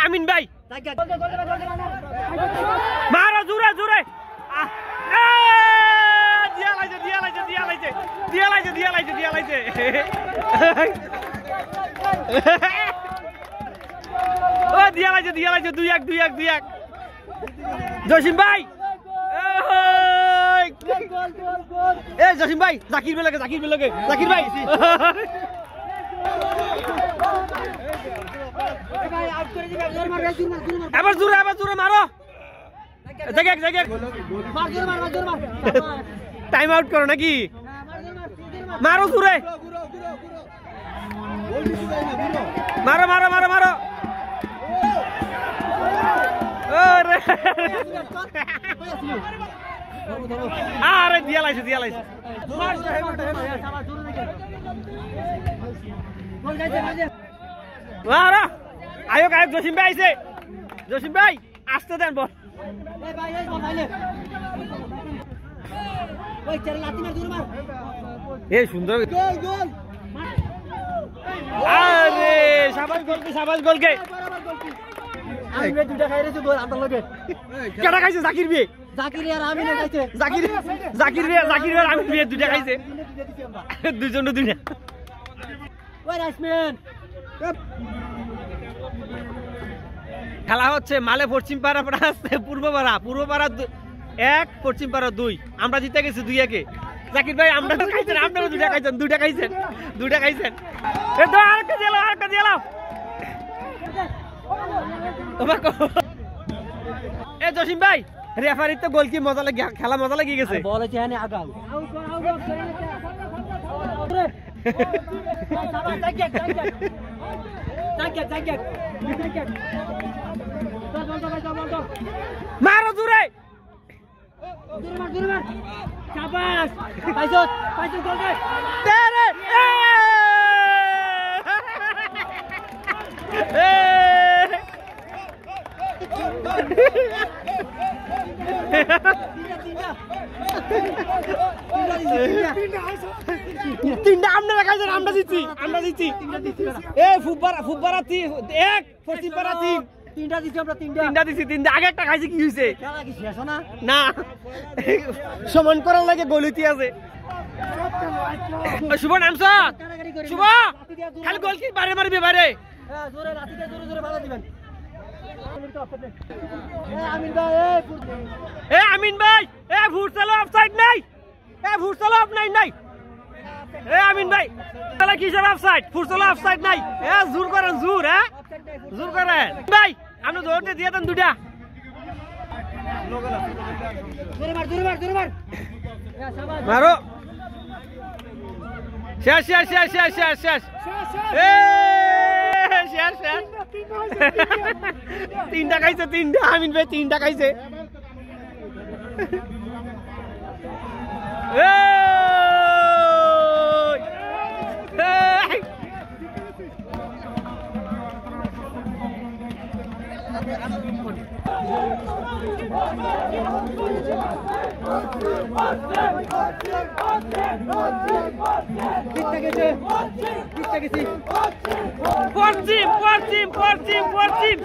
আমিন ভাই মারো জোরে জোরে জসিম ভাই জসিম ভাই জাকির বেলাকে জাকির ভাই আবার জোরে মারো টাইম আউট করো নাকি মারো জোরে মারো আরে দিয়া লাইছে আয়োগ জসিম ভাই আইছে জসিম ভাই আসতে দেন বল সুন্দর আরে সাবাস গোলকে কেটা খাইছে জাকির বিয়ে জাকির আর আমিন বিয়ে দুইটা খাইছে দুইজন দুইটা খেলা হচ্ছে মালে পশ্চিম পাড়া পূর্বপাড়া 1 পশ্চিম পাড়া 2 আমরা জিতে গেছি 2-1 জাকির ভাই আমরা তো খাইছেন আপনারা দুইটা খাইছেন আরেকটা দিলাম জসিম ভাই রেফারির তো গোল কি মজা লাগে খেলা মজা লেগে গেছে মারো জোরে তিনটা আপনারা খাইছেন আমরা দিচ্ছি ফুটবল 1 পশ্চিম পাড়া 3 তিনটা আগে একটা খাইছি কি হয়েছে না সমান করার লাগে গলিতি আছে শুভ নামছ শুভ খালি গোল কি বারে মারবে বারে আমিন ভাই ফুটসাল অফসাইড নাই নাই আমিন ভাই তাহলে কিসের অফসাইড ফুটসাল অফসাইড নাই জোর করেন জোর ভাই আপনি দৌড়তে দিয়ে দেন দুটা মারো শেষ তিনটা খাইছে আমিন ভাই তিনটা খাইছে পশ্চিম